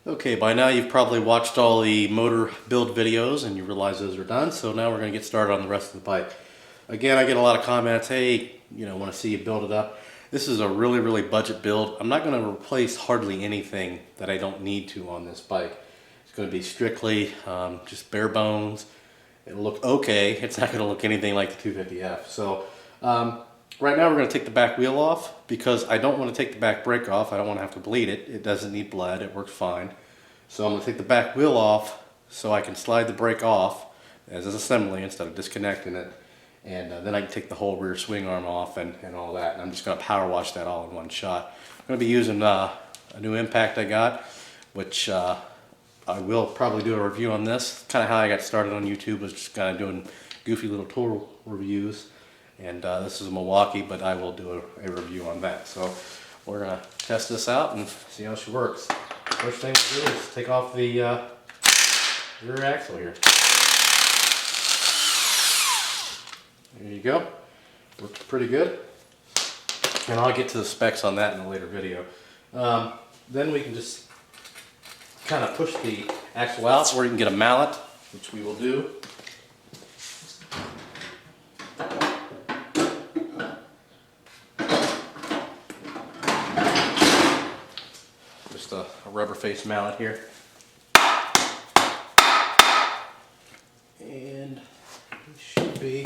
Okay, by now you've probably watched all the motor build videos and you realize those are done, so now we're going to get started on the rest of the bike. Again, I get a lot of comments, hey, want to see you build it up. This is a really budget build. I'm not going to replace hardly anything that I don't need to on this bike. It's going to be strictly just bare bones. It'll look okay. It's not going to look anything like the 250F. So right now we're going to take the back wheel off because I don't want to take the back brake off. I don't want to have to bleed it. It doesn't need blood. It works fine. So I'm going to take the back wheel off so I can slide the brake off as an assembly instead of disconnecting it. And then I can take the whole rear swing arm off and all that. And I'm just going to power wash that all in one shot. I'm going to be using a new impact I got, which I will probably do a review on this. Kind of how I got started on YouTube, was just kind of doing goofy little tool reviews. And this is a Milwaukee, but I will do a review on that. So we're going to test this out and see how she works. First thing to do is take off the rear axle here. There you go. Looks pretty good. And I'll get to the specs on that in a later video. Then we can just kind of push the axle out, or you can get a mallet, which we will do. Just a rubber face mallet here. And it should be,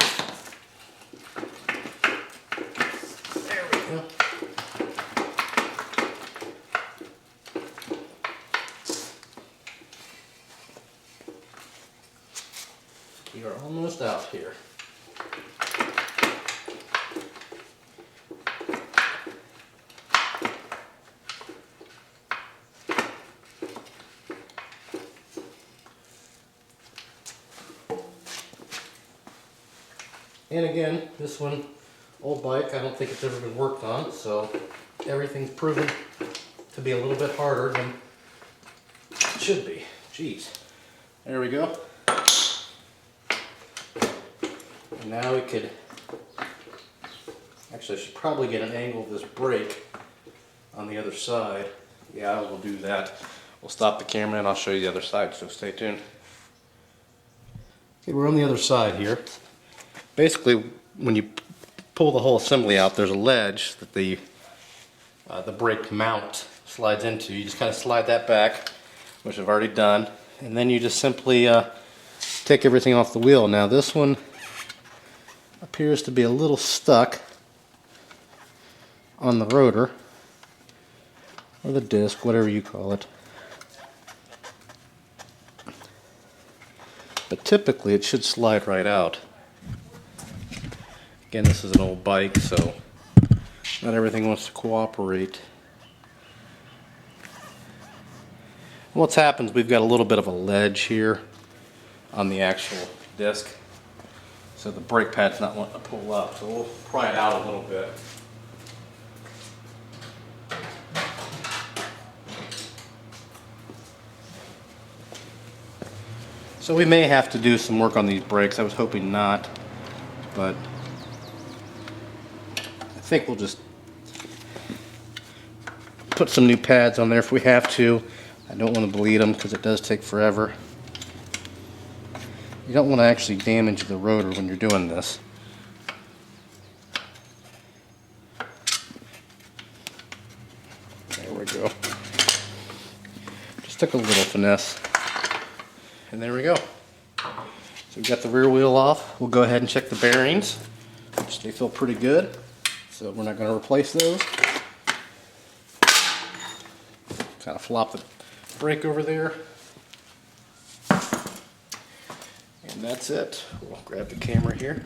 there we go. We are almost out here. And again, this one, old bike, I don't think it's ever been worked on, so everything's proven to be a little bit harder than it should be. Jeez. There we go. And now we could, actually I should probably get an angle of this brake on the other side. Yeah, I will do that. We'll stop the camera and I'll show you the other side, so stay tuned. Okay, we're on the other side here. Basically, when you pull the whole assembly out, there's a ledge that the brake mount slides into. You just kind of slide that back, which I've already done, and then you just simply take everything off the wheel. Now this one appears to be a little stuck on the rotor, or the disc, whatever you call it. But typically it should slide right out. Again, this is an old bike, so not everything wants to cooperate. What's happened is we've got a little bit of a ledge here on the actual disc, so the brake pad's not wanting to pull up, so we'll pry it out a little bit. So we may have to do some work on these brakes. I was hoping not, but I think we'll just put some new pads on there if we have to. I don't want to bleed them because it does take forever. You don't want to actually damage the rotor when you're doing this. There we go. Just took a little finesse. And there we go. So we've got the rear wheel off. We'll go ahead and check the bearings, which they feel pretty good. So we're not going to replace those. Kind of flop the brake over there. And that's it. We'll grab the camera here.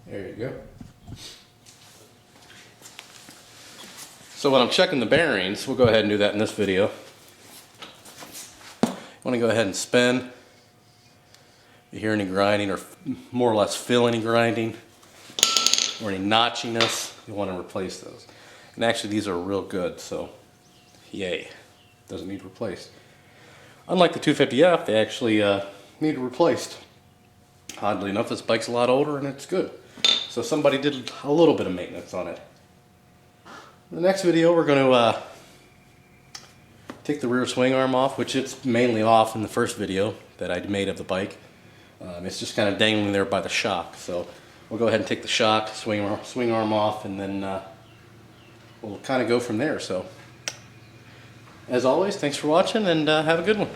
There you go. So when I'm checking the bearings, we'll go ahead and do that in this video. I want to go ahead and spin. You hear any grinding, or more or less feel any grinding or any notchiness, you want to replace those. And actually these are real good, so yay, doesn't need replaced. Unlike the 250F, they actually need replaced. Oddly enough, this bike's a lot older and it's good. So somebody did a little bit of maintenance on it. In the next video we're going to take the rear swing arm off, which it's mainly off in the first video that I made of the bike. It's just kind of dangling there by the shock. So we'll go ahead and take the shock, swing arm off, and then we'll kind of go from there. So as always, thanks for watching, and have a good one.